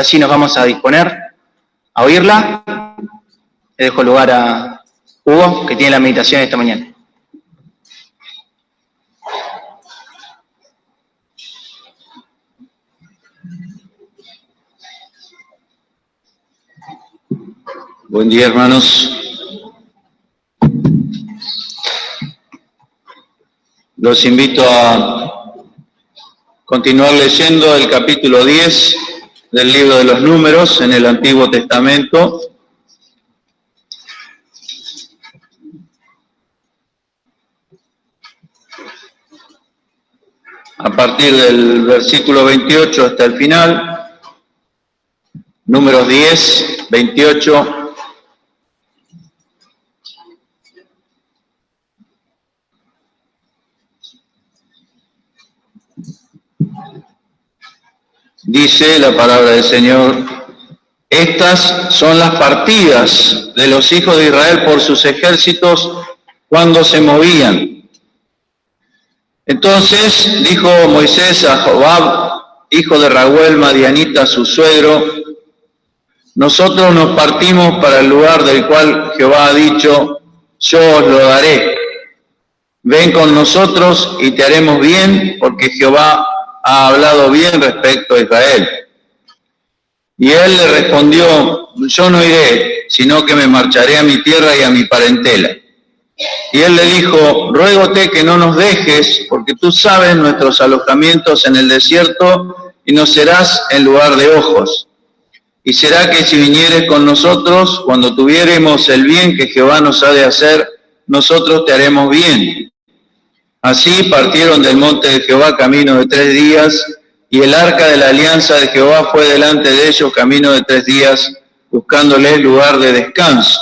Así nos vamos a disponer a oírla. Le dejo lugar a Hugo, que tiene la meditación esta mañana. Buen día, hermanos. Los invito a continuar leyendo el capítulo 10 del libro de los Números en el Antiguo Testamento. A partir del versículo 28 hasta el final, Números 10, 28. Dice la palabra del Señor: estas son las partidas de los hijos de Israel por sus ejércitos cuando se movían. Entonces dijo Moisés a Jobab, hijo de Raguel Madianita, su suegro: nosotros nos partimos para el lugar del cual Jehová ha dicho, yo os lo daré. Ven con nosotros y te haremos bien, porque Jehová ha hablado bien respecto a Israel. Y él le respondió: yo no iré, sino que me marcharé a mi tierra y a mi parentela. Y él le dijo: ruégote que no nos dejes, porque tú sabes nuestros alojamientos en el desierto, y nos serás en lugar de ojos. Y será que si vinieres con nosotros, cuando tuviéremos el bien que Jehová nos ha de hacer, nosotros te haremos bien. Así partieron del monte de Jehová camino de 3 días, y el arca de la alianza de Jehová fue delante de ellos camino de 3 días, buscándoles lugar de descanso.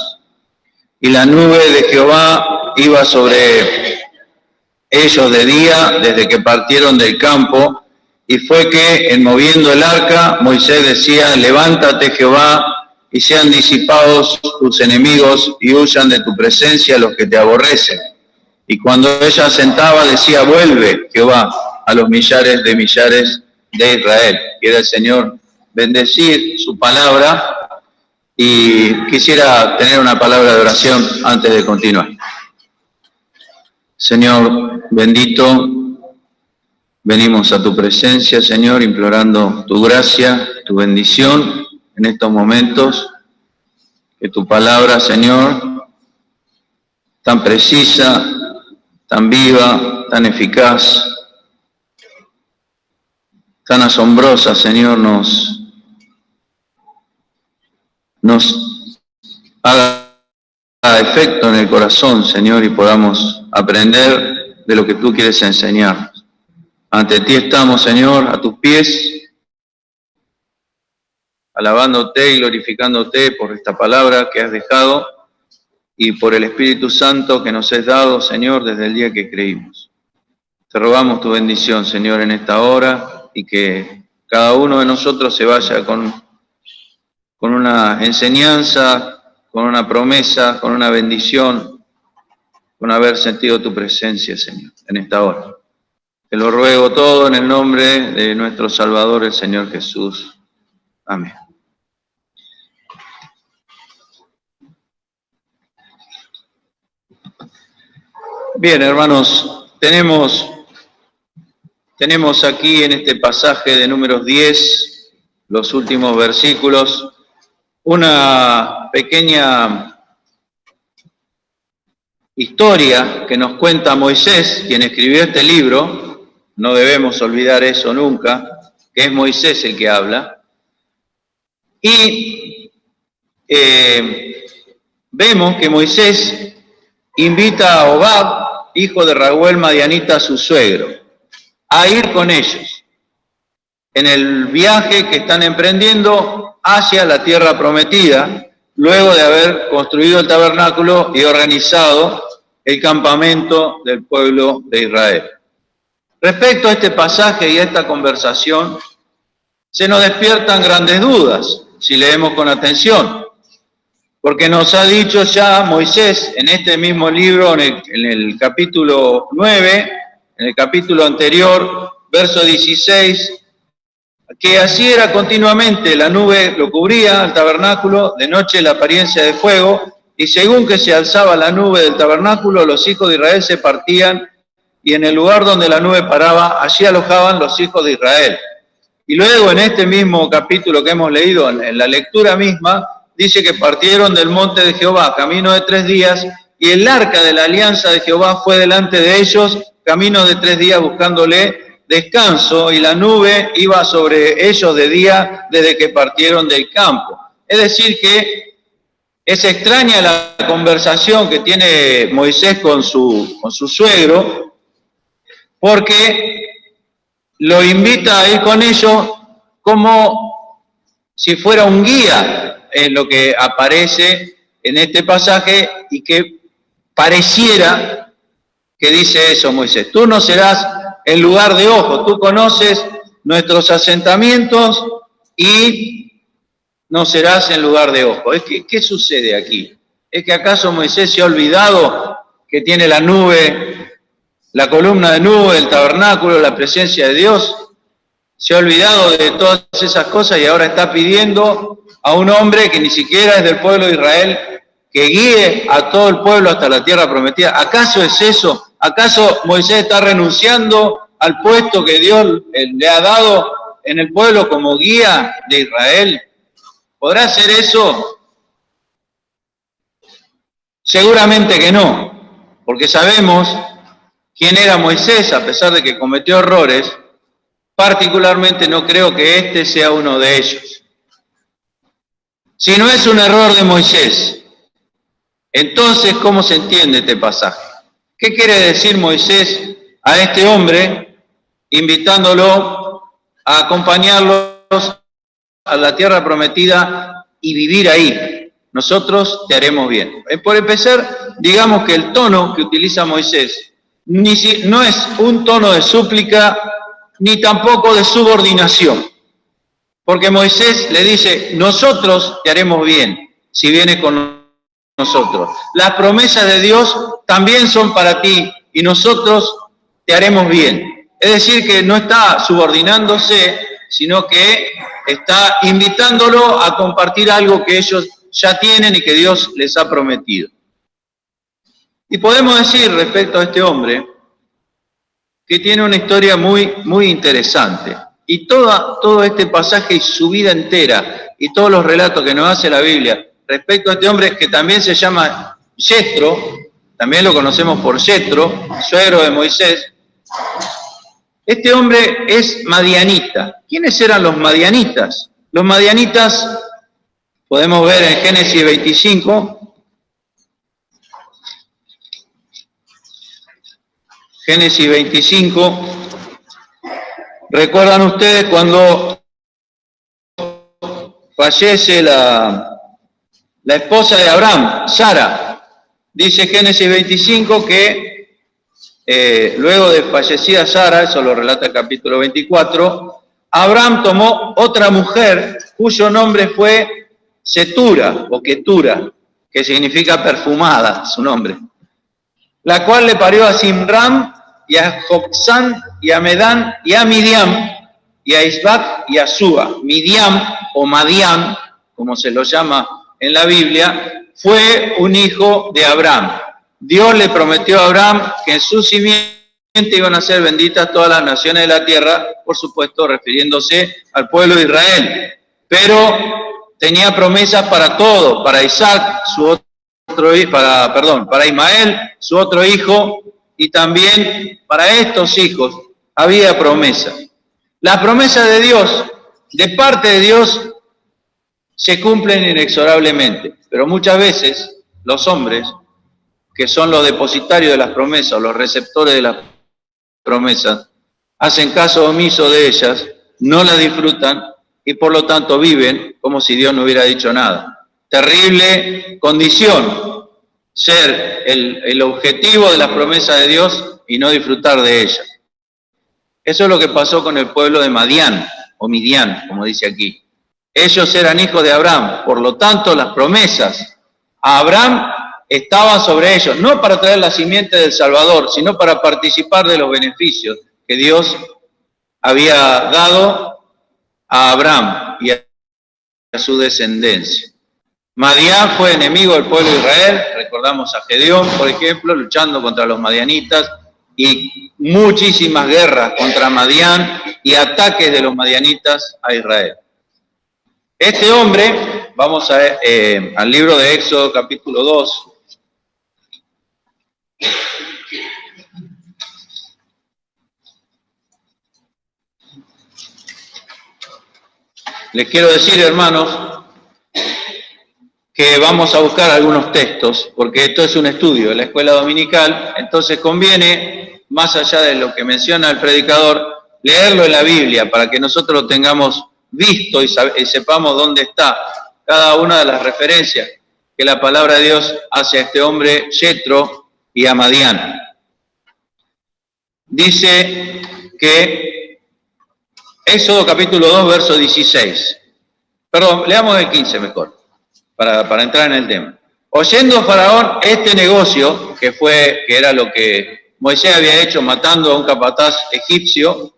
Y la nube de Jehová iba sobre ellos de día, desde que partieron del campo, y fue que, en moviendo el arca, Moisés decía: levántate, Jehová, y sean disipados tus enemigos, y huyan de tu presencia los que te aborrecen. Y cuando ella sentaba, decía: vuelve, Jehová, a los millares de Israel. Quiera el Señor bendecir su palabra, y quisiera tener una palabra de oración antes de continuar. Señor bendito, venimos a tu presencia, Señor, implorando tu gracia, tu bendición en estos momentos. Que tu palabra, Señor, tan precisa, tan viva, tan eficaz, tan asombrosa, Señor, nos haga efecto en el corazón, Señor, y podamos aprender de lo que tú quieres enseñarnos. Ante ti estamos, Señor, a tus pies, alabándote y glorificándote por esta palabra que has dejado y por el Espíritu Santo que nos es dado, Señor, desde el día que creímos. Te rogamos tu bendición, Señor, en esta hora, y que cada uno de nosotros se vaya con una enseñanza, con una promesa, con una bendición, con haber sentido tu presencia, Señor, en esta hora. Te lo ruego todo en el nombre de nuestro Salvador, el Señor Jesús. Amén. Bien, hermanos, tenemos aquí en este pasaje de Números 10, los últimos versículos, una pequeña historia que nos cuenta Moisés, quien escribió este libro. No debemos olvidar eso nunca, que es Moisés el que habla. Y vemos que Moisés invita a Hobab, hijo de Raguel Madianita, su suegro, a ir con ellos en el viaje que están emprendiendo hacia la tierra prometida, luego de haber construido el tabernáculo y organizado el campamento del pueblo de Israel. Respecto a este pasaje y a esta conversación, se nos despiertan grandes dudas si leemos con atención, porque nos ha dicho ya Moisés en este mismo libro, en el capítulo 9, en el capítulo anterior, verso 16, que así era continuamente, la nube lo cubría al tabernáculo, de noche la apariencia de fuego, y según que se alzaba la nube del tabernáculo, los hijos de Israel se partían, y en el lugar donde la nube paraba, allí alojaban los hijos de Israel. Y luego en este mismo capítulo que hemos leído, en la lectura misma, dice que partieron del monte de Jehová, camino de 3 días, y el arca de la alianza de Jehová fue delante de ellos, camino de 3 días buscándole descanso, y la nube iba sobre ellos de día desde que partieron del campo. Es decir que es extraña la conversación que tiene Moisés con su suegro, porque lo invita a ir con ellos como si fuera un guía, en lo que aparece en este pasaje, y que pareciera que dice eso Moisés: tú no serás en lugar de ojo, tú conoces nuestros asentamientos y no serás en lugar de ojo. ¿Qué sucede aquí? ¿Es que acaso Moisés se ha olvidado que tiene la nube, la columna de nube, el tabernáculo, la presencia de Dios? Se ha olvidado de todas esas cosas y ahora está pidiendo a un hombre que ni siquiera es del pueblo de Israel que guíe a todo el pueblo hasta la tierra prometida. ¿Acaso es eso? ¿Acaso Moisés está renunciando al puesto que Dios le ha dado en el pueblo como guía de Israel? ¿Podrá hacer eso? Seguramente que no, porque sabemos quién era Moisés, a pesar de que cometió errores. Particularmente no creo que este sea uno de ellos. Si no es un error de Moisés, entonces, ¿cómo se entiende este pasaje? ¿Qué quiere decir Moisés a este hombre, invitándolo a acompañarlos a la tierra prometida y vivir ahí? Nosotros te haremos bien. Por empezar, digamos que el tono que utiliza Moisés no es un tono de súplica ni tampoco de subordinación, porque Moisés le dice: nosotros te haremos bien si vienes con nosotros. Las promesas de Dios también son para ti y nosotros te haremos bien. Es decir, que no está subordinándose, sino que está invitándolo a compartir algo que ellos ya tienen y que Dios les ha prometido. Y podemos decir respecto a este hombre que tiene una historia muy interesante. Y todo este pasaje y su vida entera y todos los relatos que nos hace la Biblia respecto a este hombre, que también se llama Yetro, también lo conocemos por Yetro, suegro de Moisés. Este hombre es madianita. ¿Quiénes eran los madianitas? Los madianitas podemos ver en Génesis 25. Génesis 25, ¿recuerdan ustedes cuando fallece la esposa de Abraham, Sara? Dice Génesis 25 que luego de fallecida Sara, eso lo relata el capítulo 24, Abraham tomó otra mujer cuyo nombre fue Setura o Ketura, que significa perfumada, su nombre, la cual le parió a Simram y a Joksán, y a Medán, y a Midiam, y a Isbac, y a Súa. Midiam, o Madián, como se lo llama en la Biblia, fue un hijo de Abraham. Dios le prometió a Abraham que en su simiente iban a ser benditas todas las naciones de la tierra, por supuesto refiriéndose al pueblo de Israel. Pero tenía promesas para todos, para Isaac, para Ismael, su otro hijo, y también para estos hijos había promesa. Las promesas de Dios, de parte de Dios, se cumplen inexorablemente, pero muchas veces los hombres, que son los depositarios de las promesas o los receptores de las promesas, hacen caso omiso de ellas, no las disfrutan y por lo tanto viven como si Dios no hubiera dicho nada. Terrible condición ser el objetivo de las promesas de Dios y no disfrutar de ellas. Eso es lo que pasó con el pueblo de Madián, o Midian, como dice aquí. Ellos eran hijos de Abraham, por lo tanto las promesas a Abraham estaban sobre ellos, no para traer la simiente del Salvador, sino para participar de los beneficios que Dios había dado a Abraham y a su descendencia. Madián fue enemigo del pueblo de Israel, recordamos a Gedeón, por ejemplo, luchando contra los madianitas, y muchísimas guerras contra Madián y ataques de los madianitas a Israel. Este hombre, vamos al libro de Éxodo capítulo 2, les quiero decir, hermanos, que vamos a buscar algunos textos, porque esto es un estudio de la escuela dominical, entonces conviene, más allá de lo que menciona el predicador, leerlo en la Biblia para que nosotros lo tengamos visto y sepamos dónde está cada una de las referencias que la palabra de Dios hace a este hombre Yetro y a Madián. Dice que Éxodo capítulo 2, verso 16. Perdón, leamos el 15 mejor, para entrar en el tema. Oyendo Faraón este negocio, que era lo que Moisés había hecho matando a un capataz egipcio,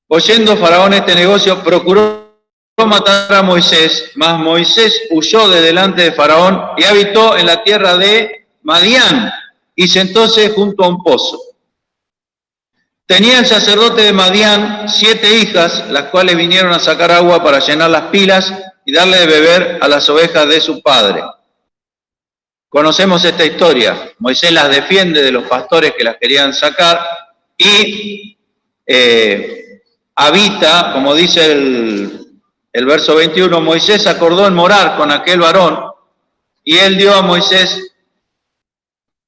oyendo Faraón este negocio, procuró matar a Moisés, mas Moisés huyó de delante de Faraón y habitó en la tierra de Madián y sentóse junto a un pozo. Tenía el sacerdote de Madián 7 hijas, las cuales vinieron a sacar agua para llenar las pilas y darle de beber a las ovejas de su padre. Conocemos esta historia. Moisés las defiende de los pastores que las querían sacar y habita, como dice el verso 21, Moisés acordó en morar con aquel varón y él dio a Moisés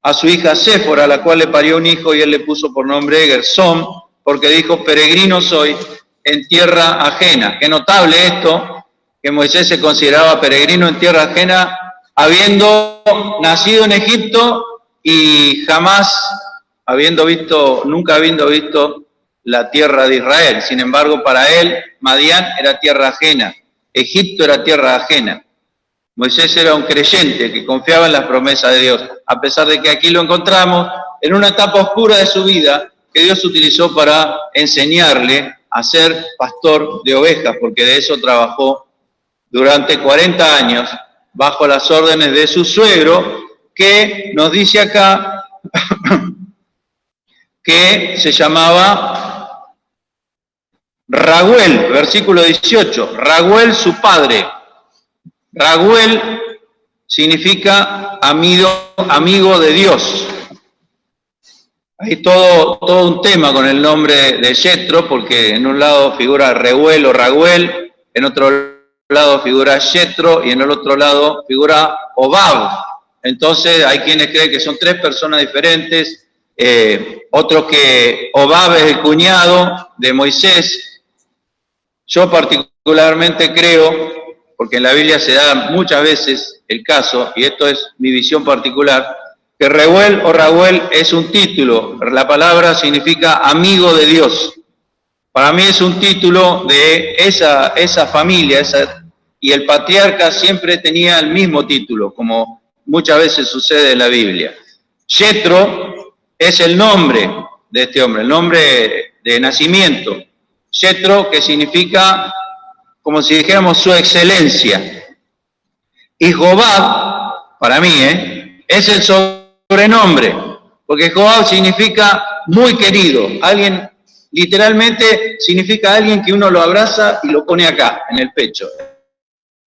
a su hija Séfora, a la cual le parió un hijo y él le puso por nombre Gersón, porque dijo, peregrino soy en tierra ajena. Qué notable esto, que Moisés se consideraba peregrino en tierra ajena, habiendo nacido en Egipto y jamás nunca habiendo visto la tierra de Israel. Sin embargo, para él, Madián era tierra ajena, Egipto era tierra ajena. Moisés era un creyente que confiaba en las promesas de Dios, a pesar de que aquí lo encontramos en una etapa oscura de su vida que Dios utilizó para enseñarle a ser pastor de ovejas, porque de eso trabajó durante 40 años bajo las órdenes de su suegro, que nos dice acá que se llamaba Raguel, versículo 18, Raguel su padre. Raguel significa amigo de Dios. Hay todo un tema con el nombre de Yetro, porque en un lado figura Reuel o Raguel, en otro lado figura Yetro y en el otro lado figura Hobab. Entonces hay quienes creen que son 3 personas diferentes, otros que Hobab es el cuñado de Moisés. Yo particularmente creo, porque en la Biblia se da muchas veces el caso, y esto es mi visión particular, que Reuel o Raguel es un título. La palabra significa amigo de Dios. Para mí es un título de esa familia, y el patriarca siempre tenía el mismo título, como muchas veces sucede en la Biblia. Yetro es el nombre de este hombre, el nombre de nacimiento. Yetro, que significa, como si dijéramos, su excelencia. Y Hobab, para mí, es el sobrenombre, porque Hobab significa muy querido. Alguien, literalmente, significa alguien que uno lo abraza y lo pone acá, en el pecho.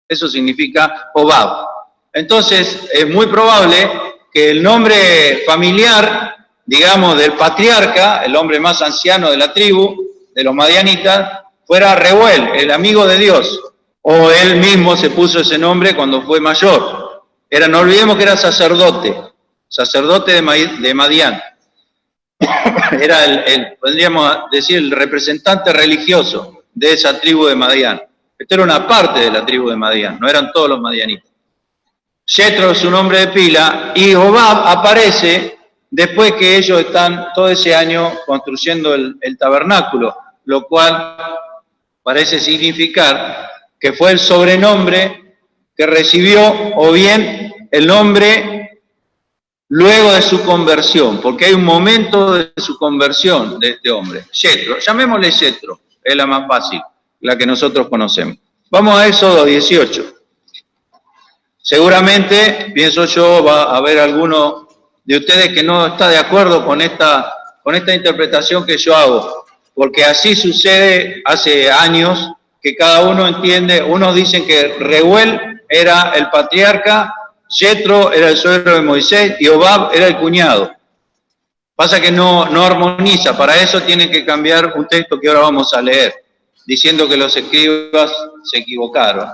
Eso significa Hobab. Entonces, es muy probable que el nombre familiar, digamos, del patriarca, el hombre más anciano de la tribu, de los madianitas, fuera Reuel, el amigo de Dios, o él mismo se puso ese nombre cuando fue mayor. No olvidemos que era sacerdote de Madián. Era podríamos decir, el representante religioso de esa tribu de Madián. Esto era una parte de la tribu de Madián, no eran todos los madianitas. Yetro es su nombre de pila, y Hobab aparece después que ellos están todo ese año construyendo el tabernáculo, lo cual parece significar que fue el sobrenombre que recibió, o bien el nombre luego de su conversión, porque hay un momento de su conversión de este hombre. Yetro, llamémosle Yetro, es la más fácil. la que nosotros conocemos. Vamos a Éxodo 18. Seguramente, pienso yo, va a haber alguno de ustedes que no está de acuerdo con esta interpretación que yo hago, porque así sucede hace años, que cada uno entiende. Unos dicen que Reuel era el patriarca, Yetro era el suegro de Moisés y Hobab era el cuñado. Pasa que no armoniza, para eso tienen que cambiar un texto que ahora vamos a leer, diciendo que los escribas se equivocaron,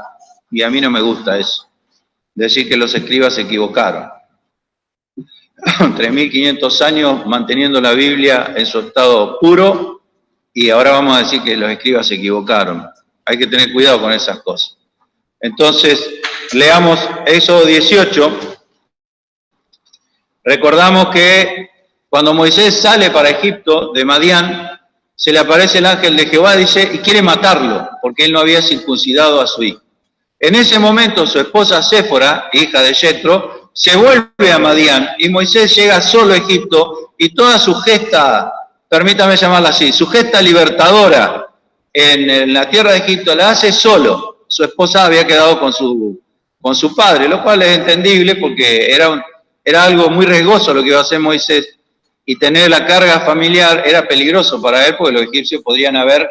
y a mí no me gusta eso, decir que los escribas se equivocaron. 3.500 años manteniendo la Biblia en su estado puro, y ahora vamos a decir que los escribas se equivocaron. Hay que tener cuidado con esas cosas. Entonces, leamos Éxodo 18. Recordamos que cuando Moisés sale para Egipto de Madián, se le aparece el ángel de Jehová, dice, y quiere matarlo, porque él no había circuncidado a su hijo. En ese momento su esposa Séfora, hija de Yetro, se vuelve a Madián, y Moisés llega solo a Egipto, y toda su gesta, permítame llamarla así, su gesta libertadora en la tierra de Egipto la hace solo. Su esposa había quedado con su padre, lo cual es entendible porque era algo muy riesgoso lo que iba a hacer Moisés, y tener la carga familiar era peligroso para él, porque los egipcios podrían haber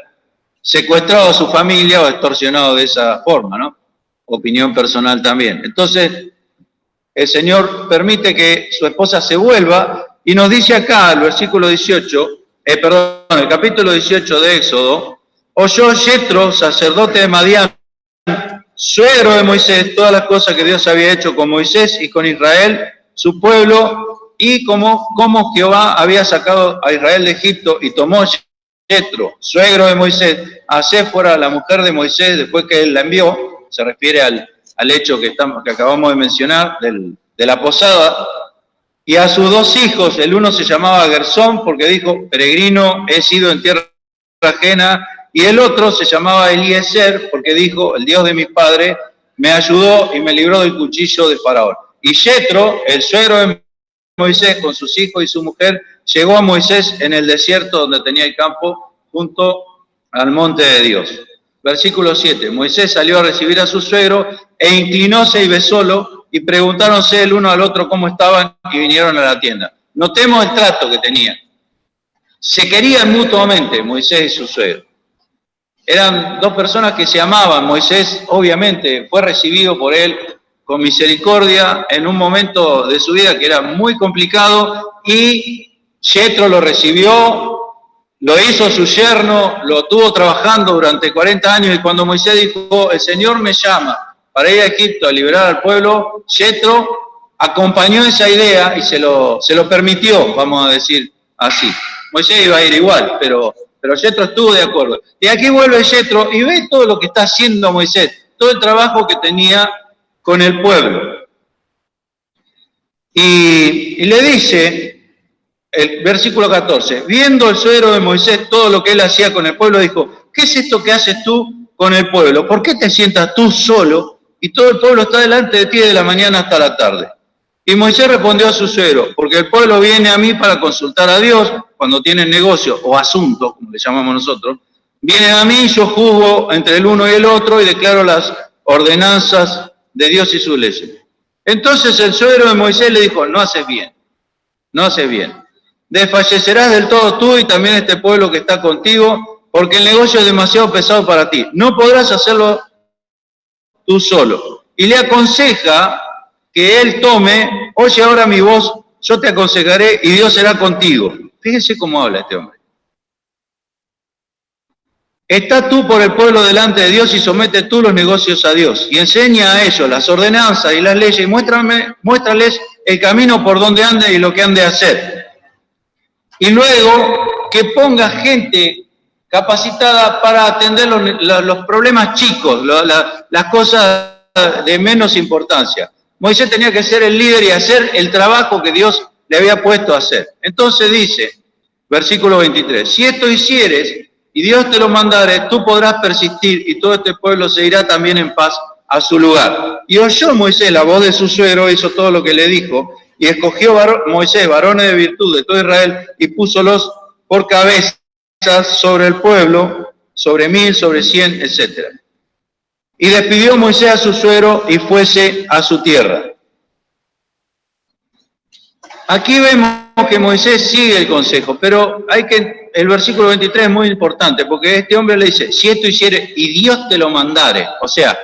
secuestrado a su familia o extorsionado de esa forma, ¿no? Opinión personal también. Entonces, el Señor permite que su esposa se vuelva, y nos dice acá, el versículo 18, el capítulo 18 de Éxodo: oyó Yetro, sacerdote de Madián, suegro de Moisés, todas las cosas que Dios había hecho con Moisés y con Israel, su pueblo, y cómo Jehová había sacado a Israel de Egipto, y tomó Yetro, suegro de Moisés, a Séfora, la mujer de Moisés, después que él la envió. Se refiere al hecho que acabamos de mencionar, de la posada, y a sus dos hijos. El uno se llamaba Gersón, porque dijo, peregrino he sido en tierra ajena, y el otro se llamaba Eliezer, porque dijo, el Dios de mis padres me ayudó y me libró del cuchillo de Faraón. Y Yetro, el suegro de Moisés, con sus hijos y su mujer, llegó a Moisés en el desierto donde tenía el campo, junto al monte de Dios. Versículo 7, Moisés salió a recibir a su suegro, e inclinóse y besólo, y preguntáronse el uno al otro cómo estaban, y vinieron a la tienda. Notemos el trato que tenían. Se querían mutuamente, Moisés y su suegro. Eran dos personas que se amaban. Moisés, obviamente, fue recibido por él con misericordia en un momento de su vida que era muy complicado, y Yetro lo recibió, lo hizo su yerno, lo tuvo trabajando durante 40 años, y cuando Moisés dijo, el Señor me llama para ir a Egipto a liberar al pueblo, Yetro acompañó esa idea y se lo permitió, vamos a decir así. Moisés iba a ir igual, pero Yetro estuvo de acuerdo. Y aquí vuelve Yetro y ve todo lo que está haciendo Moisés, todo el trabajo que tenía con el pueblo. Y le dice, el versículo 14, viendo el suegro de Moisés todo lo que él hacía con el pueblo, dijo, ¿qué es esto que haces tú con el pueblo? ¿Por qué te sientas tú solo y todo el pueblo está delante de ti de la mañana hasta la tarde? Y Moisés respondió a su suegro, porque el pueblo viene a mí para consultar a Dios cuando tienen negocios o asuntos, como le llamamos nosotros. Vienen a mí, yo juzgo entre el uno y el otro y declaro las ordenanzas de Dios y sus leyes. Entonces el suegro de Moisés le dijo, no haces bien, no haces bien. Desfallecerás del todo tú y también este pueblo que está contigo, porque el negocio es demasiado pesado para ti. No podrás hacerlo tú solo. Y le aconseja que él tome, oye ahora mi voz, yo te aconsejaré y Dios será contigo. Fíjense cómo habla este hombre. Está tú por el pueblo delante de Dios y somete tú los negocios a Dios. Y enseña a ellos las ordenanzas y las leyes y muéstrales el camino por donde ande y lo que han de hacer. Y luego que ponga gente capacitada para atender los problemas chicos, las cosas de menos importancia. Moisés tenía que ser el líder y hacer el trabajo que Dios le había puesto a hacer. Entonces dice, versículo 23, si esto hicieres y Dios te lo mandare, tú podrás persistir y todo este pueblo se irá también en paz a su lugar. Y oyó Moisés la voz de su suegro, hizo todo lo que le dijo, y escogió Moisés varones de virtud de todo Israel y púsolos por cabezas sobre el pueblo, sobre 1000, sobre 100, etc. Y despidió Moisés a su suegro y fuese a su tierra. Aquí vemos que Moisés sigue el consejo, pero el versículo 23 es muy importante, porque este hombre le dice, si esto hiciere y Dios te lo mandare. O sea,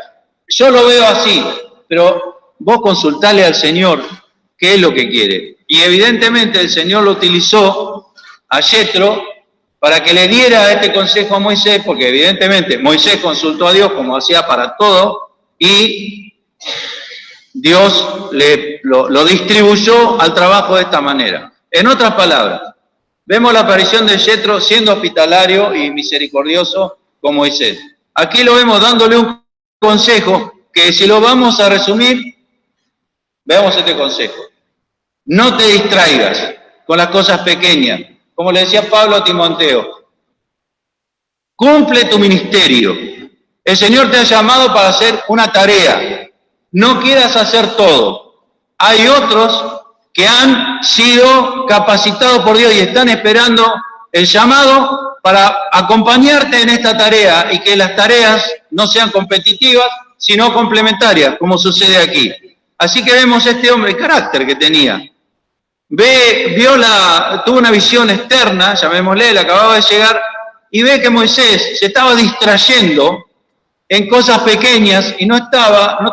yo lo veo así, pero vos consultale al Señor qué es lo que quiere. Y evidentemente el Señor lo utilizó a Yetro para que le diera este consejo a Moisés, porque evidentemente Moisés consultó a Dios como hacía para todo, y Dios lo distribuyó al trabajo de esta manera. En otras palabras, vemos la aparición de Yetro siendo hospitalario y misericordioso con Moisés. Aquí lo vemos dándole un consejo que, si lo vamos a resumir, veamos este consejo. No te distraigas con las cosas pequeñas. Como le decía Pablo a Timoteo, cumple tu ministerio. El Señor te ha llamado para hacer una tarea. No quieras hacer todo. Hay otros que han sido capacitados por Dios y están esperando el llamado para acompañarte en esta tarea, y que las tareas no sean competitivas, sino complementarias, como sucede aquí. Así que vemos este hombre, el carácter que tenía. Tuvo una visión externa, llamémosle, le acababa de llegar, y ve que Moisés se estaba distrayendo en cosas pequeñas y no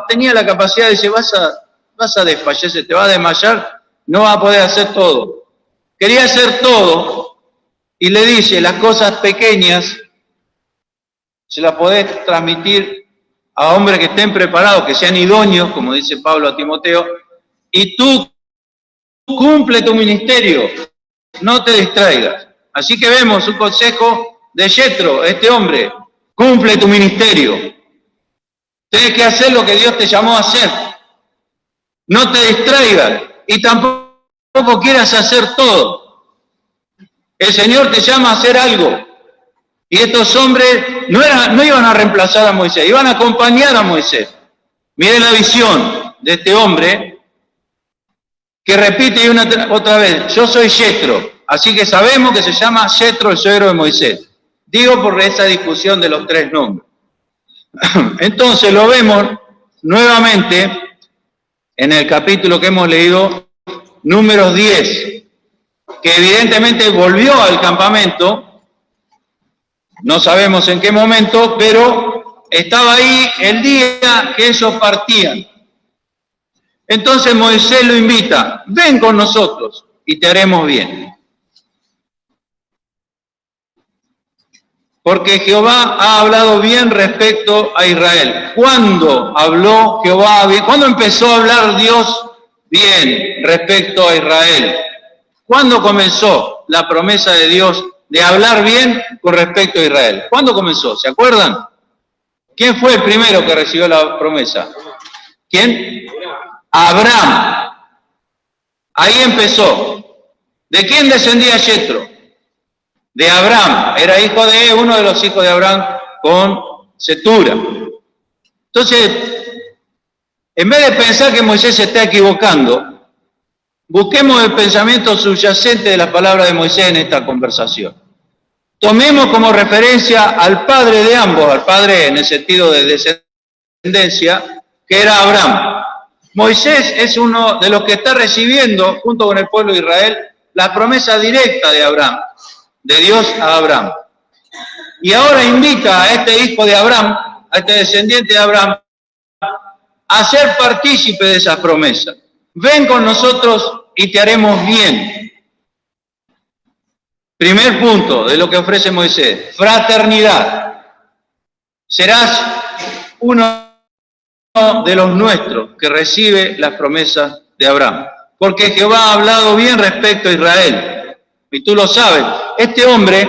tenía la capacidad de decir, vas a desfallecer, te vas a desmayar, no vas a poder hacer todo. Quería hacer todo, y le dice, las cosas pequeñas se las podés transmitir a hombres que estén preparados, que sean idóneos, como dice Pablo a Timoteo, y tú cumple tu ministerio, no te distraigas. Así que vemos un consejo de Yetro, este hombre, cumple tu ministerio. Tienes que hacer lo que Dios te llamó a hacer. No te distraigas y tampoco quieras hacer todo. El Señor te llama a hacer algo. Y estos hombres no iban a reemplazar a Moisés, iban a acompañar a Moisés. Miren la visión de este hombre, que repite otra vez, yo soy Yetro, así que sabemos que se llama Yetro, el suegro de Moisés. Digo por esa discusión de los tres nombres. Entonces lo vemos nuevamente en el capítulo que hemos leído, Números 10, que evidentemente volvió al campamento, no sabemos en qué momento, pero estaba ahí el día que ellos partían. Entonces Moisés lo invita, ven con nosotros y te haremos bien. Porque Jehová ha hablado bien respecto a Israel. ¿Cuándo habló Jehová bien? ¿Cuándo empezó a hablar Dios bien respecto a Israel? ¿Cuándo comenzó la promesa de Dios de hablar bien con respecto a Israel? ¿Cuándo comenzó? ¿Se acuerdan? ¿Quién fue el primero que recibió la promesa? ¿Quién? Abraham. Ahí empezó. ¿De quién descendía Yetro? De Abraham. Era hijo de uno de los hijos de Abraham con Cetura. Entonces, en vez de pensar que Moisés se está equivocando, busquemos el pensamiento subyacente de la palabra de Moisés en esta conversación. Tomemos como referencia al padre de ambos, al padre en el sentido de descendencia, que era Abraham. Moisés es uno de los que está recibiendo, junto con el pueblo de Israel, la promesa directa de Abraham, de Dios a Abraham. Y ahora invita a este hijo de Abraham, a este descendiente de Abraham, a ser partícipe de esa promesa. Ven con nosotros y te haremos bien. Primer punto de lo que ofrece Moisés, fraternidad. Serás uno de los nuestros que recibe las promesas de Abraham. Porque Jehová ha hablado bien respecto a Israel. Y tú lo sabes. Este hombre,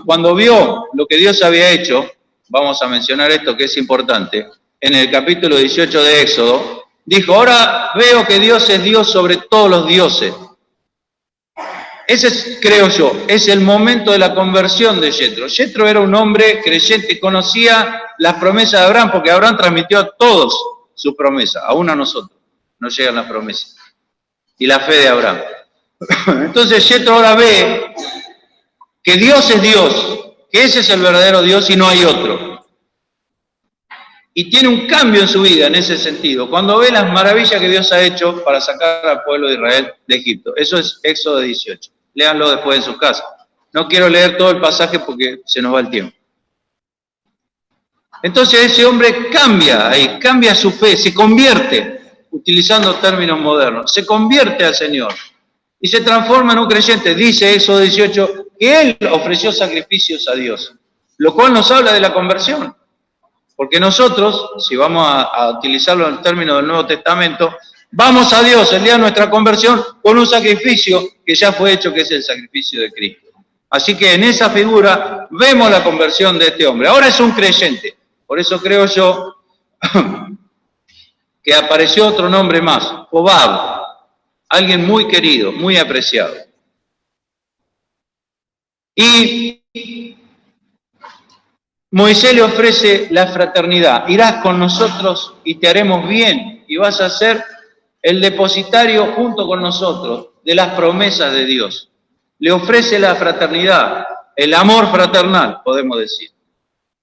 cuando vio lo que Dios había hecho, vamos a mencionar esto que es importante, en el capítulo 18 de Éxodo, dijo, ahora veo que Dios es Dios sobre todos los dioses. Ese es, creo yo, es el momento de la conversión de Yetro. Yetro era un hombre creyente, conocía las promesas de Abraham, porque Abraham transmitió a todos sus promesas, aún a nosotros no llegan las promesas. Y la fe de Abraham. Entonces Yetro ahora ve que Dios es Dios, que ese es el verdadero Dios y no hay otro. Y tiene un cambio en su vida en ese sentido, cuando ve las maravillas que Dios ha hecho para sacar al pueblo de Israel de Egipto. Eso es Éxodo 18. Léanlo después en su casa. No quiero leer todo el pasaje porque se nos va el tiempo. Entonces ese hombre cambia su fe, se convierte, utilizando términos modernos, se convierte al Señor y se transforma en un creyente. Dice Éxodo 18 que él ofreció sacrificios a Dios, lo cual nos habla de la conversión. Porque nosotros, si vamos a utilizarlo en el término del Nuevo Testamento, vamos a Dios el día de nuestra conversión con un sacrificio que ya fue hecho, que es el sacrificio de Cristo. Así que en esa figura vemos la conversión de este hombre. Ahora es un creyente. Por eso creo yo que apareció otro nombre más, Jobab, alguien muy querido, muy apreciado. Y Moisés le ofrece la fraternidad. Irás con nosotros y te haremos bien y vas a ser el depositario junto con nosotros de las promesas de Dios. Le ofrece la fraternidad, el amor fraternal, podemos decir.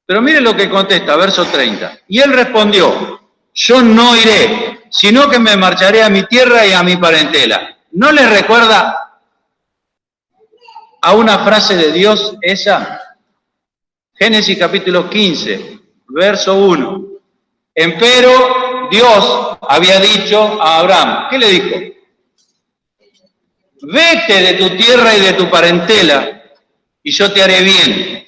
Pero mire lo que contesta, verso 30. Y él respondió, yo no iré, sino que me marcharé a mi tierra y a mi parentela. ¿No le recuerda a una frase de Dios esa? Génesis capítulo 15, verso 1. Empero Dios había dicho a Abraham, ¿qué le dijo? Vete de tu tierra y de tu parentela, y yo te haré bien.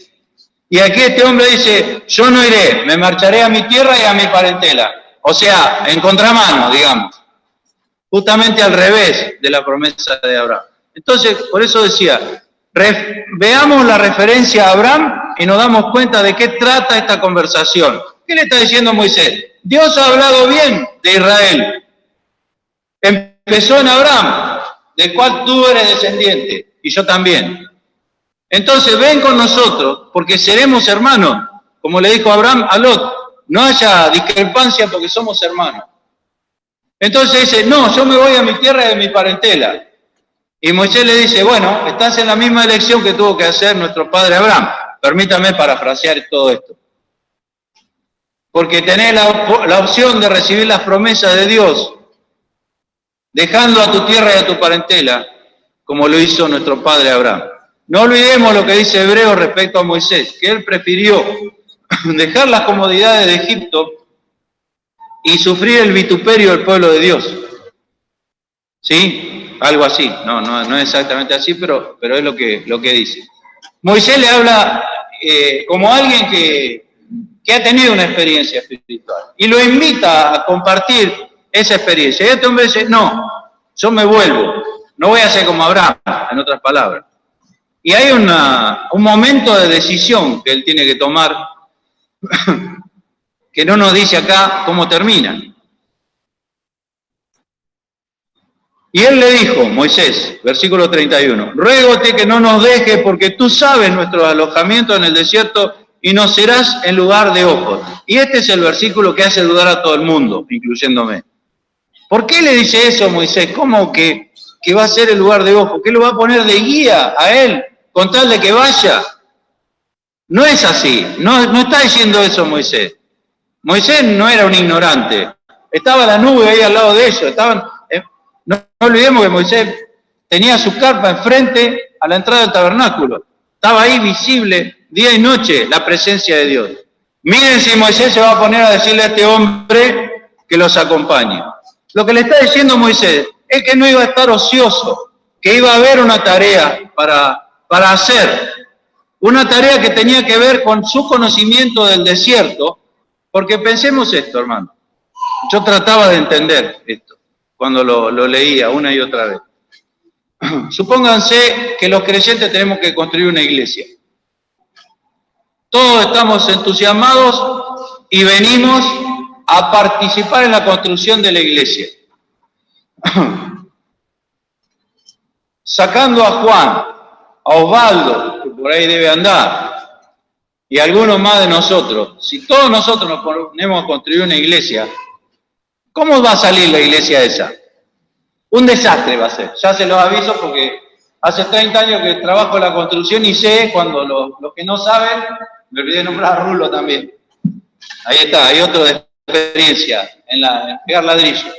Y aquí este hombre dice, yo no iré, me marcharé a mi tierra y a mi parentela. O sea, en contramano, digamos. Justamente al revés de la promesa de Abraham. Entonces, por eso decía, veamos la referencia a Abraham y nos damos cuenta de qué trata esta conversación. ¿Qué le está diciendo Moisés? Dios ha hablado bien de Israel. Empezó en Abraham, del cual tú eres descendiente, y yo también. Entonces ven con nosotros, porque seremos hermanos, como le dijo Abraham a Lot, no haya discrepancia porque somos hermanos. Entonces dice, no, yo me voy a mi tierra y a mi parentela. Y Moisés le dice, bueno, estás en la misma elección que tuvo que hacer nuestro padre Abraham. Permítame parafrasear todo esto. Porque tenés la opción de recibir las promesas de Dios, dejando a tu tierra y a tu parentela, como lo hizo nuestro padre Abraham. No olvidemos lo que dice Hebreo respecto a Moisés, que él prefirió dejar las comodidades de Egipto y sufrir el vituperio del pueblo de Dios. ¿Sí? Algo así. No es exactamente así, pero es lo que dice. Moisés le habla como alguien que ha tenido una experiencia espiritual y lo invita a compartir esa experiencia. Y este hombre dice, no, yo me vuelvo, no voy a ser como Abraham, en otras palabras. Y hay un momento de decisión que él tiene que tomar, que no nos dice acá cómo termina. Y él le dijo, Moisés, versículo 31, ruégote que no nos dejes porque tú sabes nuestro alojamiento en el desierto y nos serás en lugar de ojos. Y este es el versículo que hace dudar a todo el mundo, incluyéndome. ¿Por qué le dice eso Moisés? ¿Cómo que va a ser el lugar de ojos? ¿Qué lo va a poner de guía a él con tal de que vaya? No es así, no está diciendo eso Moisés. Moisés no era un ignorante, estaba la nube ahí al lado de ellos, no olvidemos que Moisés tenía su carpa enfrente a la entrada del tabernáculo, estaba ahí visible día y noche la presencia de Dios. Miren si Moisés se va a poner a decirle a este hombre que los acompañe. Lo que le está diciendo Moisés es que no iba a estar ocioso, que iba a haber una tarea para hacer, una tarea que tenía que ver con su conocimiento del desierto, porque pensemos esto, hermano. Yo trataba de entender esto cuando lo leía una y otra vez. Supónganse que los creyentes tenemos que construir una iglesia. Todos estamos entusiasmados y venimos a participar en la construcción de la iglesia. Sacando a Juan, a Osvaldo, que por ahí debe andar, y algunos más de nosotros, si todos nosotros nos ponemos a construir una iglesia, ¿cómo va a salir la iglesia esa? Un desastre va a ser, ya se los aviso porque Hace 30 años que trabajo en la construcción y sé, cuando los que no saben, me olvidé de nombrar a Rulo también. Ahí está, hay otro de experiencia en pegar ladrillo.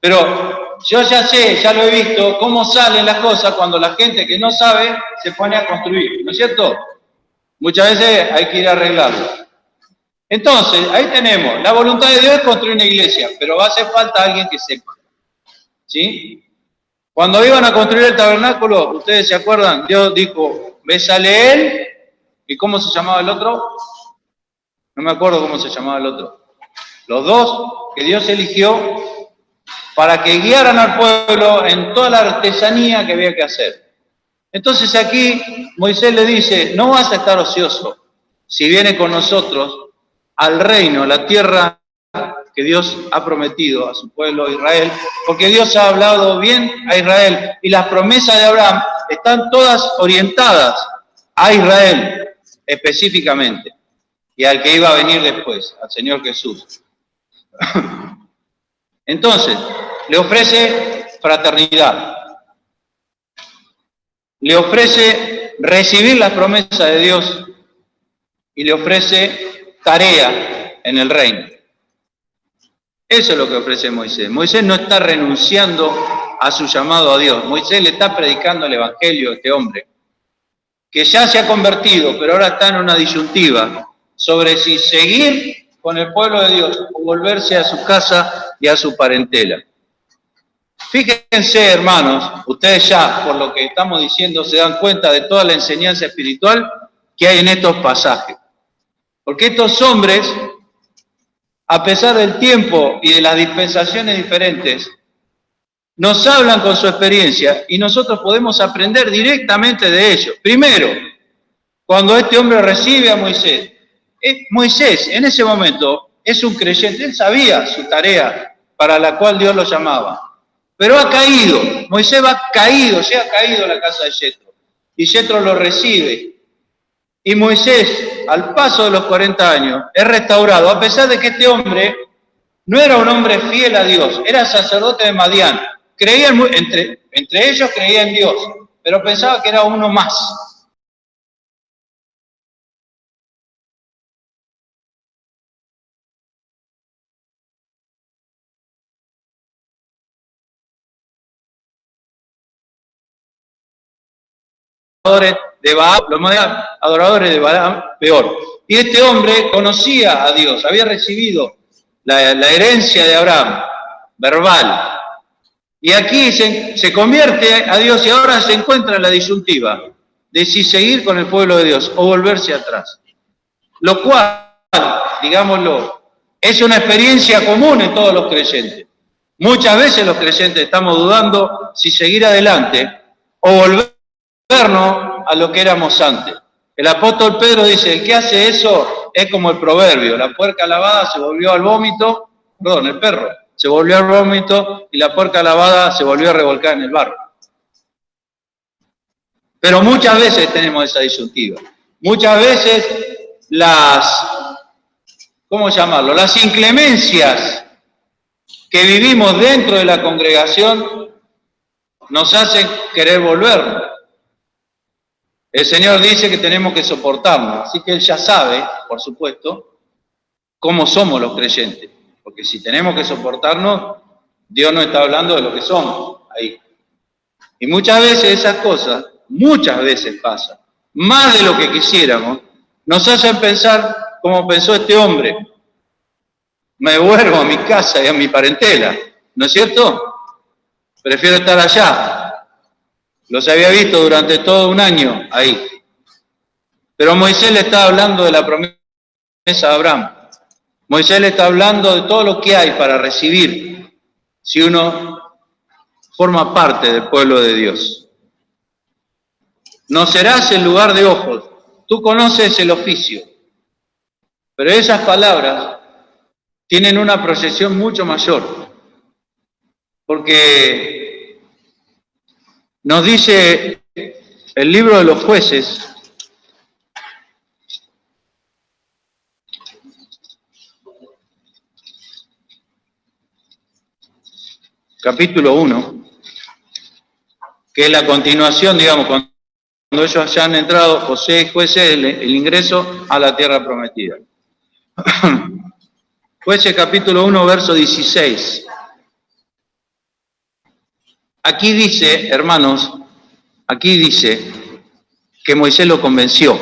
Pero yo ya sé, ya lo he visto, cómo salen las cosas cuando la gente que no sabe se pone a construir, ¿no es cierto? Muchas veces hay que ir a arreglarlo. Entonces, ahí tenemos, la voluntad de Dios es construir una iglesia, pero va a hacer falta alguien que sepa. ¿Sí? Cuando iban a construir el tabernáculo, ustedes se acuerdan, Dios dijo, bésale él, ¿y cómo se llamaba el otro? No me acuerdo cómo se llamaba el otro. Los dos que Dios eligió para que guiaran al pueblo en toda la artesanía que había que hacer. Entonces aquí Moisés le dice, no vas a estar ocioso si viene con nosotros al reino, la tierra que Dios ha prometido a su pueblo Israel, porque Dios ha hablado bien a Israel y las promesas de Abraham están todas orientadas a Israel específicamente y al que iba a venir después, al Señor Jesús. Entonces, le ofrece fraternidad, le ofrece recibir las promesas de Dios y le ofrece tarea en el reino. Eso es lo que ofrece Moisés. Moisés no está renunciando a su llamado a Dios. Moisés le está predicando el evangelio a este hombre, que ya se ha convertido, pero ahora está en una disyuntiva sobre si seguir con el pueblo de Dios o volverse a su casa y a su parentela. Fíjense, hermanos, ustedes ya, por lo que estamos diciendo, se dan cuenta de toda la enseñanza espiritual que hay en estos pasajes. Porque estos hombres, a pesar del tiempo y de las dispensaciones diferentes, nos hablan con su experiencia y nosotros podemos aprender directamente de ellos. Primero, cuando este hombre recibe a Moisés, Moisés en ese momento es un creyente, él sabía su tarea para la cual Dios lo llamaba, pero ha caído, Moisés va caído, se ha caído a la casa de Yetro, y Yetro lo recibe. Y Moisés, al paso de los 40 años, es restaurado, a pesar de que este hombre no era un hombre fiel a Dios, era sacerdote de Madián. Creían, entre ellos creía en Dios, pero pensaba que era uno más. De Baal, los adoradores de Baal, peor. Y este hombre conocía a Dios, había recibido la herencia de Abraham, verbal. Y aquí se convierte a Dios y ahora se encuentra en la disyuntiva de si seguir con el pueblo de Dios o volverse atrás. Lo cual, digámoslo, es una experiencia común en todos los creyentes. Muchas veces los creyentes estamos dudando si seguir adelante o volvernos a lo que éramos antes. El apóstol Pedro dice, el que hace eso es como el proverbio, la puerca lavada se volvió al vómito, perdón, el perro se volvió al vómito y la puerca lavada se volvió a revolcar en el barro. Pero muchas veces tenemos esa disyuntiva. Muchas veces ¿cómo llamarlo? Las inclemencias que vivimos dentro de la congregación nos hacen querer volvernos. El Señor dice que tenemos que soportarnos, así que Él ya sabe, por supuesto, cómo somos los creyentes. Porque si tenemos que soportarnos, Dios no está hablando de lo que somos ahí. Y muchas veces esas cosas, muchas veces pasan, más de lo que quisiéramos, nos hacen pensar como pensó este hombre. Me vuelvo a mi casa y a mi parentela, ¿no es cierto? Prefiero estar allá. Los había visto durante todo un año ahí. Pero Moisés le está hablando de la promesa de Abraham. Moisés le está hablando de todo lo que hay para recibir si uno forma parte del pueblo de Dios. No serás el lugar de ojos. Tú conoces el oficio. Pero esas palabras tienen una proyección mucho mayor. Porque nos dice el libro de los jueces, capítulo 1, que es la continuación, digamos, cuando ellos hayan entrado, José y Jueces, el ingreso a la tierra prometida. Jueces capítulo 1, verso 16. Aquí dice, hermanos, aquí dice que Moisés lo convenció,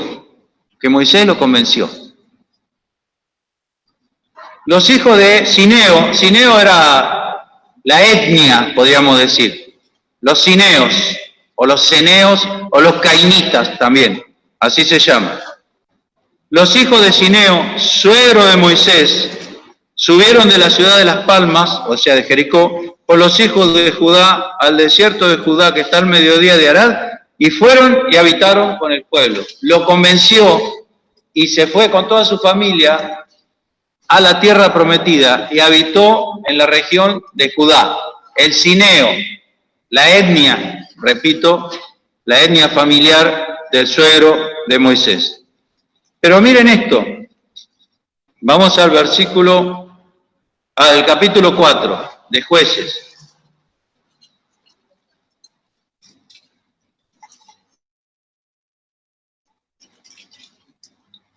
Los hijos de Cineo era la etnia, podríamos decir, los cineos, o los ceneos, o los cainitas también, así se llama. Los hijos de Cineo, suegro de Moisés, subieron de la ciudad de Las Palmas, o sea de Jericó, con los hijos de Judá al desierto de Judá que está al mediodía de Arad, y fueron y habitaron con el pueblo. Lo convenció y se fue con toda su familia a la tierra prometida y habitó en la región de Judá. El cineo, la etnia, repito, la etnia familiar del suegro de Moisés. Pero miren esto, vamos al capítulo 4 de Jueces.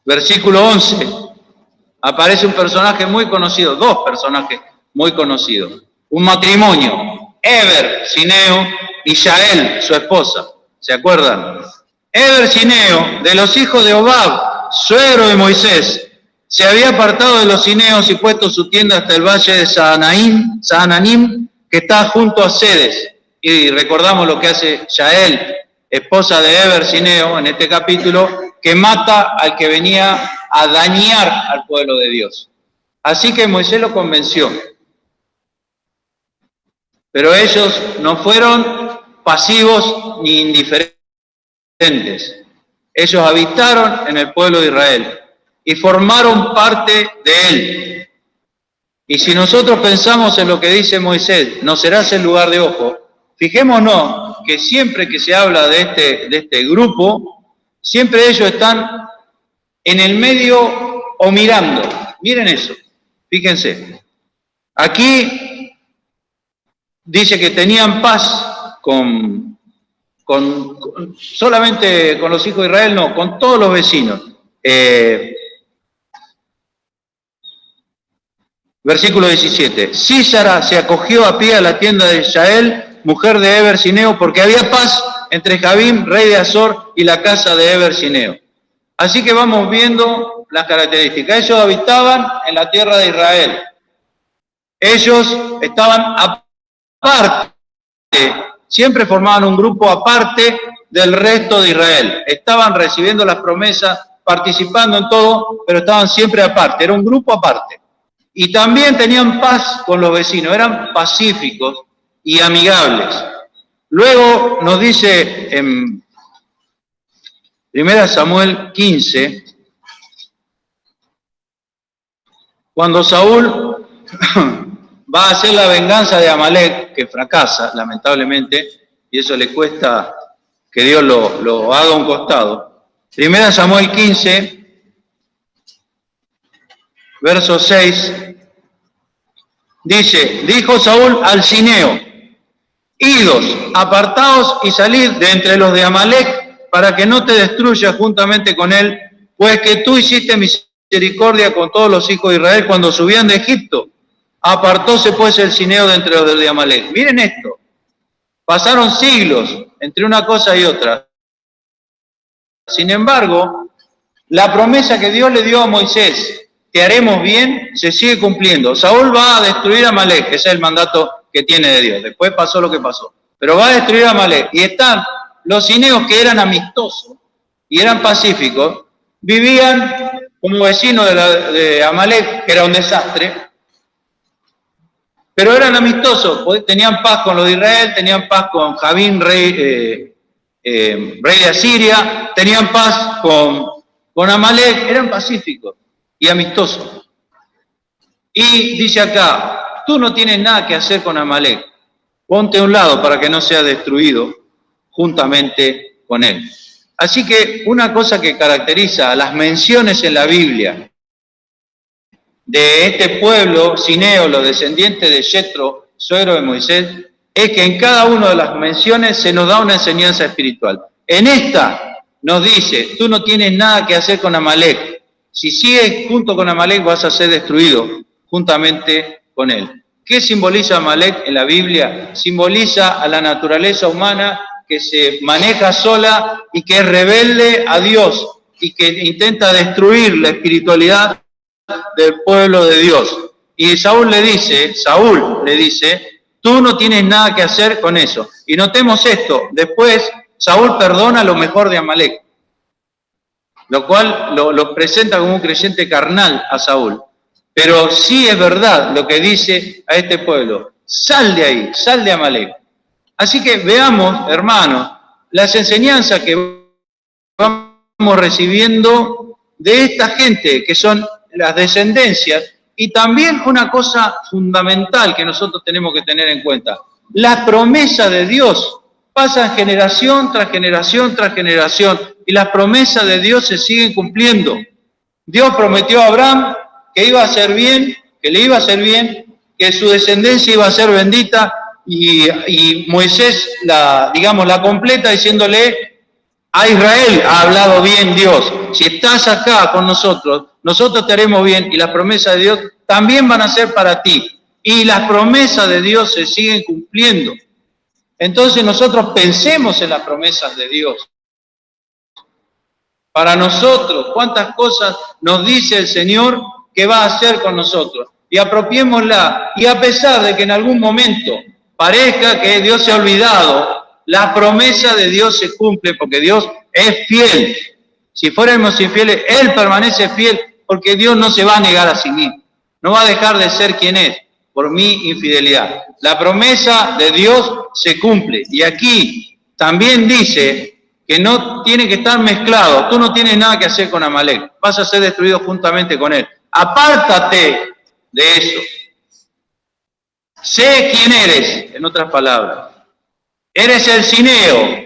Versículo 11, aparece un personaje muy conocido, dos personajes muy conocidos, un matrimonio, Eber, Cineo, y Yael, su esposa, ¿se acuerdan? Eber, Cineo, de los hijos de Obab, suegro de Moisés, se había apartado de los cineos y puesto su tienda hasta el valle de Saananim, que está junto a Cedes. Y recordamos lo que hace Yael, esposa de Eber, Cineo, en este capítulo, que mata al que venía a dañar al pueblo de Dios. Así que Moisés lo convenció. Pero ellos no fueron pasivos ni indiferentes. Ellos habitaron en el pueblo de Israel y formaron parte de él. Y si nosotros pensamos en lo que dice Moisés, no serás el lugar de ojo, fijémonos que siempre que se habla de este grupo, siempre ellos están en el medio o mirando. Miren eso, fíjense. Aquí dice que tenían paz solamente con los hijos de Israel, no, con todos los vecinos. Versículo 17. Sísara se acogió a pie a la tienda de Yael, mujer de Eber Cineo, porque había paz entre Jabín, rey de Azor, y la casa de Eber Cineo. Así que vamos viendo las características. Ellos habitaban en la tierra de Israel. Ellos estaban aparte, siempre formaban un grupo aparte del resto de Israel. Estaban recibiendo las promesas, participando en todo, pero estaban siempre aparte. Era un grupo aparte. Y también tenían paz con los vecinos, eran pacíficos y amigables. Luego nos dice en 1 Samuel 15, cuando Saúl va a hacer la venganza de Amalek, que fracasa, lamentablemente, y eso le cuesta que Dios lo haga a un costado. 1 Samuel 15, verso 6, dice, dijo Saúl al cineo, idos, apartaos y salid de entre los de Amalek, para que no te destruya juntamente con él, pues que tú hiciste misericordia con todos los hijos de Israel cuando subían de Egipto. Apartóse pues el cineo de entre los de Amalek. Miren esto, pasaron siglos entre una cosa y otra. Sin embargo, la promesa que Dios le dio a Moisés, que haremos bien, se sigue cumpliendo. Saúl va a destruir a Amalek, ese es el mandato que tiene de Dios. Después pasó lo que pasó. Pero va a destruir a Amalek. Y están los cineos que eran amistosos y eran pacíficos, vivían como vecinos de Amalek, que era un desastre, pero eran amistosos, tenían paz con los de Israel, tenían paz con Jabín, rey de Asiria, tenían paz con Amalek, eran pacíficos y amistosos. Y dice acá, tú no tienes nada que hacer con Amalek, ponte a un lado para que no sea destruido juntamente con él. Así que una cosa que caracteriza a las menciones en la Biblia de este pueblo cineo, los descendientes de Yetro, suegro de Moisés, es que en cada una de las menciones se nos da una enseñanza espiritual. En esta nos dice, tú no tienes nada que hacer con Amalek. Si sigues junto con Amalek vas a ser destruido juntamente con él. ¿Qué simboliza Amalek en la Biblia? Simboliza a la naturaleza humana que se maneja sola y que es rebelde a Dios y que intenta destruir la espiritualidad del pueblo de Dios. Y Saúl le dice, tú no tienes nada que hacer con eso. Y notemos esto, después Saúl perdona lo mejor de Amalek, lo cual lo presenta como un creyente carnal a Saúl. Pero sí es verdad lo que dice a este pueblo, sal de ahí, sal de Amalek. Así que veamos, hermanos, las enseñanzas que vamos recibiendo de esta gente, que son las descendencias, y también una cosa fundamental que nosotros tenemos que tener en cuenta, la promesa de Dios pasan generación tras generación tras generación, y las promesas de Dios se siguen cumpliendo. Dios prometió a Abraham que iba a hacer bien, que le iba a hacer bien, que su descendencia iba a ser bendita, y Moisés la completa diciéndole, a Israel ha hablado bien Dios, si estás acá con nosotros, nosotros te haremos bien, y las promesas de Dios también van a ser para ti, y las promesas de Dios se siguen cumpliendo. Entonces nosotros pensemos en las promesas de Dios. Para nosotros, cuántas cosas nos dice el Señor que va a hacer con nosotros, y apropiémosla, y a pesar de que en algún momento parezca que Dios se ha olvidado, la promesa de Dios se cumple porque Dios es fiel. Si fuéramos infieles, Él permanece fiel porque Dios no se va a negar a sí mismo. No va a dejar de ser quien es por mi infidelidad. La promesa de Dios se cumple. Y aquí también dice que no tiene que estar mezclado. Tú no tienes nada que hacer con Amalek. Vas a ser destruido juntamente con él. Apártate de eso. Sé quién eres, en otras palabras. Eres el cineo,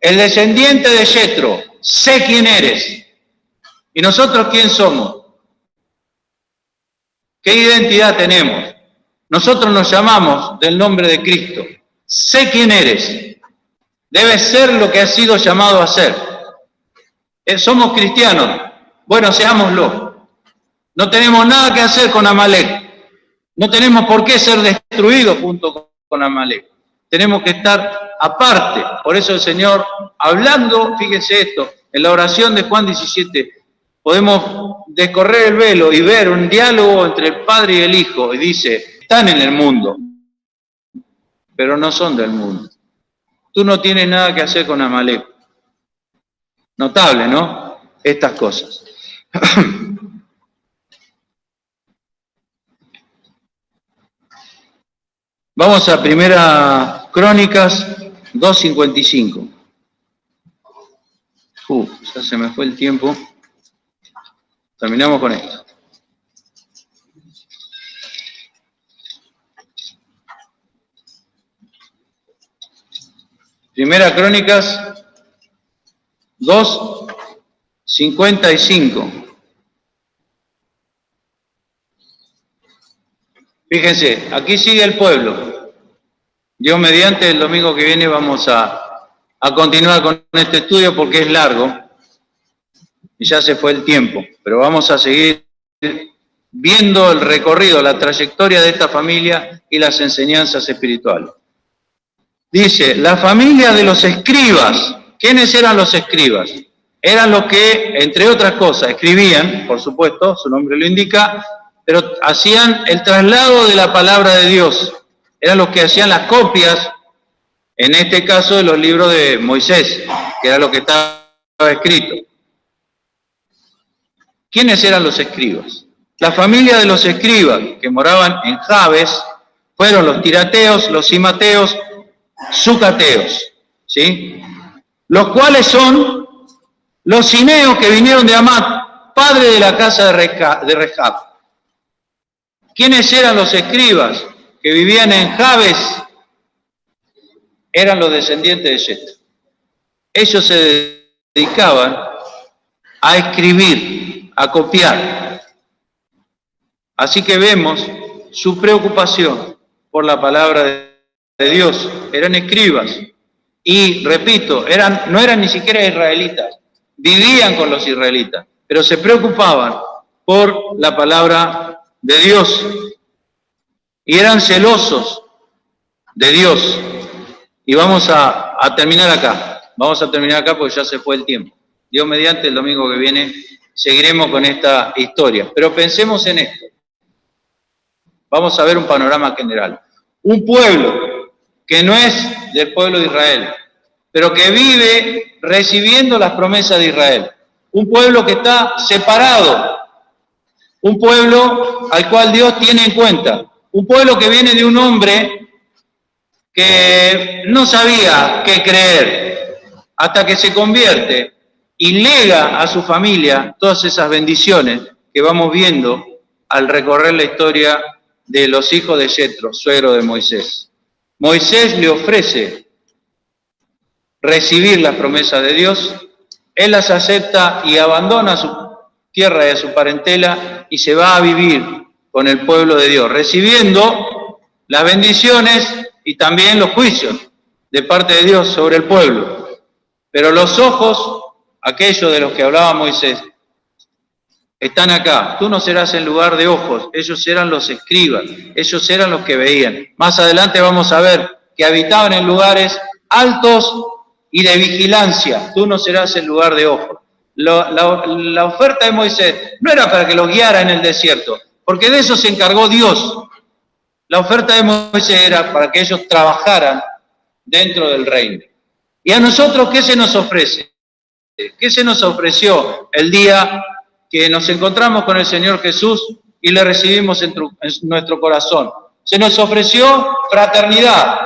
el descendiente de Yetro. Sé quién eres. ¿Y nosotros quién somos? ¿Qué identidad tenemos? Nosotros nos llamamos del nombre de Cristo. Sé quién eres. Debes ser lo que has sido llamado a ser. Somos cristianos. Bueno, seámoslo. No tenemos nada que hacer con Amalek. No tenemos por qué ser destruidos junto con Amalek. Tenemos que estar aparte. Por eso el Señor, hablando, fíjense esto, en la oración de Juan 17, podemos descorrer el velo y ver un diálogo entre el Padre y el Hijo. Y dice, están en el mundo, pero no son del mundo. Tú no tienes nada que hacer con Amalek. Notable, ¿no? Estas cosas. Vamos a Primera Crónicas 2:55. Ya se me fue el tiempo. Terminamos con esto. Primera Crónicas 2:55. Fíjense, aquí sigue el pueblo. Dios mediante, el domingo que viene vamos a continuar con este estudio porque es largo y ya se fue el tiempo, pero vamos a seguir viendo el recorrido, la trayectoria de esta familia y las enseñanzas espirituales. Dice, la familia de los escribas. ¿Quiénes eran los escribas? Eran los que, entre otras cosas, escribían, por supuesto, su nombre lo indica, pero hacían el traslado de la palabra de Dios. Eran los que hacían las copias, en este caso de los libros de Moisés, que era lo que estaba escrito. ¿Quiénes eran los escribas? La familia de los escribas que moraban en Jabes fueron los tirateos, los simateos, sucateos, ¿sí? Los cuales son los cineos que vinieron de Amat, padre de la casa de Rechab. ¿Quiénes eran los escribas que vivían en Jabes? Eran los descendientes de Yetro. Ellos se dedicaban a escribir, a copiar. Así que vemos su preocupación por la palabra de de Dios, eran escribas. Y, repito, no eran ni siquiera israelitas, vivían con los israelitas, pero se preocupaban por la palabra de Dios y eran celosos de Dios. Y vamos a terminar acá, porque ya se fue el tiempo. Dios mediante, el domingo que viene seguiremos con esta historia, pero pensemos en esto. Vamos a ver un panorama general. Un pueblo que no es del pueblo de Israel, pero que vive recibiendo las promesas de Israel. Un pueblo que está separado, un pueblo al cual Dios tiene en cuenta, un pueblo que viene de un hombre que no sabía qué creer hasta que se convierte y lega a su familia todas esas bendiciones que vamos viendo al recorrer la historia de los hijos de Yetro, suegro de Moisés. Moisés le ofrece recibir las promesas de Dios, él las acepta y abandona su tierra y a su parentela y se va a vivir con el pueblo de Dios, recibiendo las bendiciones y también los juicios de parte de Dios sobre el pueblo. Pero los ojos, aquellos de los que hablaba Moisés, están acá. Tú no serás en lugar de ojos, ellos eran los escribas, ellos eran los que veían. Más adelante vamos a ver que habitaban en lugares altos y de vigilancia. Tú no serás en lugar de ojos. La oferta de Moisés no era para que los guiara en el desierto, porque de eso se encargó Dios. La oferta de Moisés era para que ellos trabajaran dentro del reino. ¿Y a nosotros qué se nos ofrece? ¿Qué se nos ofreció el día que nos encontramos con el Señor Jesús y le recibimos en nuestro corazón? Se nos ofreció fraternidad,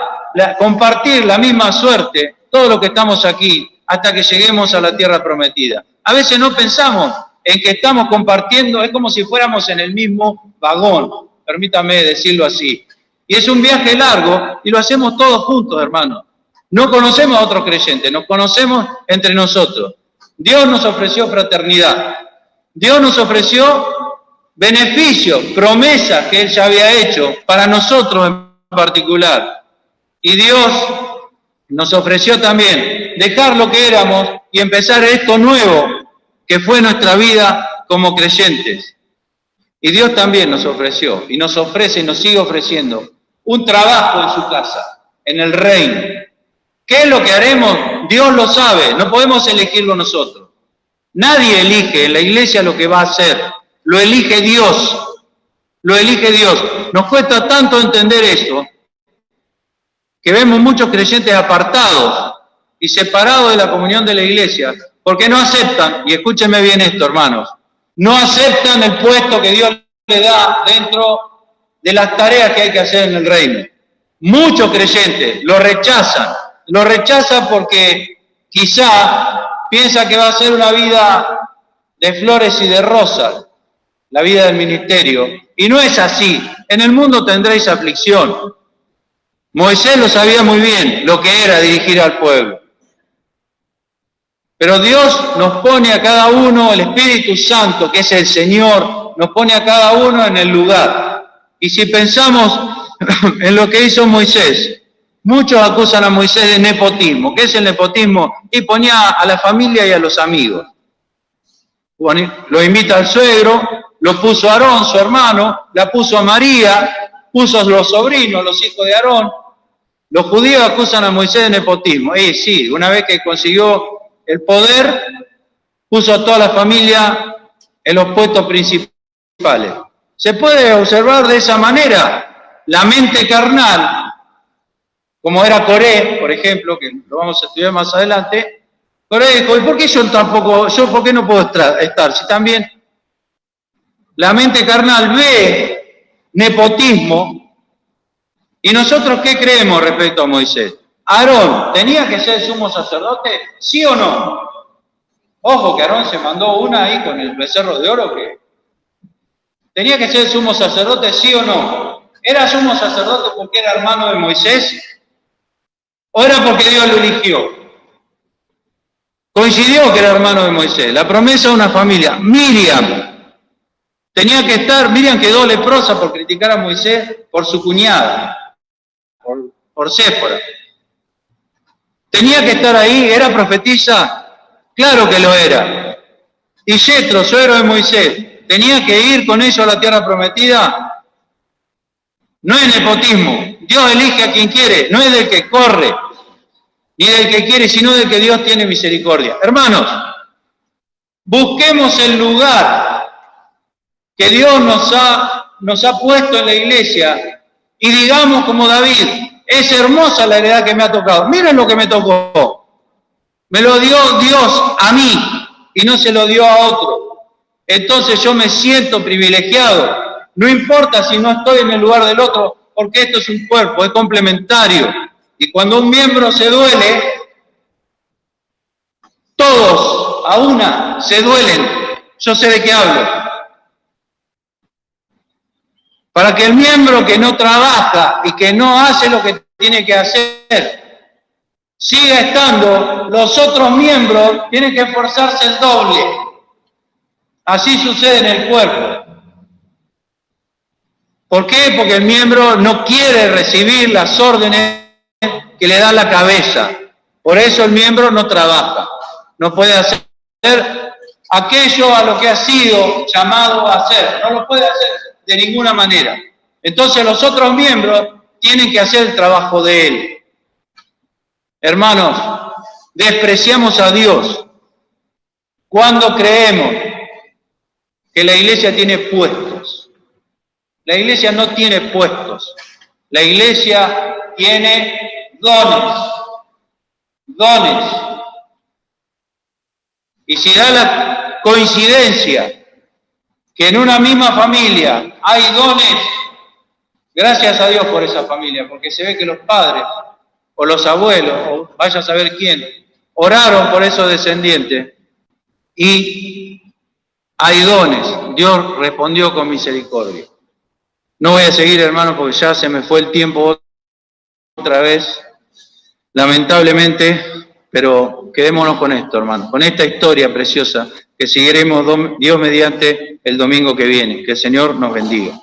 compartir la misma suerte, todo lo que estamos aquí, hasta que lleguemos a la tierra prometida. A veces no pensamos en que estamos compartiendo, es como si fuéramos en el mismo vagón, permítame decirlo así. Y es un viaje largo y lo hacemos todos juntos, hermanos. No conocemos a otros creyentes, nos conocemos entre nosotros. Dios nos ofreció fraternidad. Dios nos ofreció beneficios, promesas que Él ya había hecho para nosotros en particular. Y Dios nos ofreció también dejar lo que éramos y empezar esto nuevo que fue nuestra vida como creyentes. Y Dios también nos ofreció y nos ofrece y nos sigue ofreciendo un trabajo en su casa, en el reino. ¿Qué es lo que haremos? Dios lo sabe, no podemos elegirlo nosotros. Nadie elige en la iglesia lo que va a hacer, lo elige Dios, lo elige Dios. Nos cuesta tanto entender eso, que vemos muchos creyentes apartados y separados de la comunión de la iglesia, porque no aceptan, y escúchenme bien esto, hermanos, no aceptan el puesto que Dios le da dentro de las tareas que hay que hacer en el reino. Muchos creyentes lo rechazan porque quizá piensa que va a ser una vida de flores y de rosas, la vida del ministerio, y no es así. En el mundo tendréis aflicción. Moisés lo sabía muy bien, lo que era dirigir al pueblo. Pero Dios nos pone a cada uno, el Espíritu Santo, que es el Señor, nos pone a cada uno en el lugar. Y si pensamos en lo que hizo Moisés, muchos acusan a Moisés de nepotismo. ¿Qué es el nepotismo? Y ponía a la familia y a los amigos. Lo invita al suegro, lo puso a Aarón, su hermano, la puso a María, puso a los sobrinos, los hijos de Aarón. Los judíos acusan a Moisés de nepotismo. Y sí, una vez que consiguió el poder, puso a toda la familia en los puestos principales. Se puede observar de esa manera la mente carnal, como era Coré, por ejemplo, que lo vamos a estudiar más adelante. Coré dijo, ¿y por qué yo por qué no puedo estar? Si también la mente carnal ve nepotismo. ¿Y nosotros qué creemos respecto a Moisés? ¿Aarón tenía que ser sumo sacerdote? ¿Sí o no? Ojo que Aarón se mandó una ahí con el becerro de oro que... ¿Tenía que ser sumo sacerdote? ¿Sí o no? ¿Era sumo sacerdote porque era hermano de Moisés? ¿O era porque Dios lo eligió? Coincidió que era hermano de Moisés. La promesa de una familia. Miriam. Tenía que estar, Miriam quedó leprosa por criticar a Moisés por su cuñada. por Séfora. ¿Tenía que estar ahí? ¿Era profetisa? Claro que lo era. Y Yetro, suegro de Moisés, ¿tenía que ir con ellos a la tierra prometida? No es nepotismo. Dios elige a quien quiere, no es del que corre, ni del que quiere, sino del que Dios tiene misericordia. Hermanos, busquemos el lugar que Dios nos ha puesto en la iglesia y digamos como David, es hermosa la heredad que me ha tocado. Miren lo que me tocó. Me lo dio Dios a mí y no se lo dio a otro. Entonces yo me siento privilegiado. No importa si no estoy en el lugar del otro, porque esto es un cuerpo, es complementario. Y cuando un miembro se duele, todos a una se duelen. Yo sé de qué hablo. Para que el miembro que no trabaja y que no hace lo que tiene que hacer siga estando, los otros miembros tienen que esforzarse el doble. Así sucede en el cuerpo. ¿Por qué? Porque el miembro no quiere recibir las órdenes que le da la cabeza. Por eso el miembro no trabaja. No puede hacer aquello a lo que ha sido llamado a hacer. No lo puede hacer de ninguna manera. Entonces los otros miembros tienen que hacer el trabajo de él. Hermanos, despreciamos a Dios cuando creemos que la iglesia tiene puestos. La iglesia no tiene puestos. La iglesia tiene dones. Dones. Y si da la coincidencia que en una misma familia hay dones, gracias a Dios por esa familia, porque se ve que los padres o los abuelos, o vaya a saber quién, oraron por esos descendientes y hay dones. Dios respondió con misericordia. No voy a seguir, hermano, porque ya se me fue el tiempo otra vez, lamentablemente, pero quedémonos con esto, hermano, con esta historia preciosa que seguiremos Dios mediante el domingo que viene. Que el Señor nos bendiga.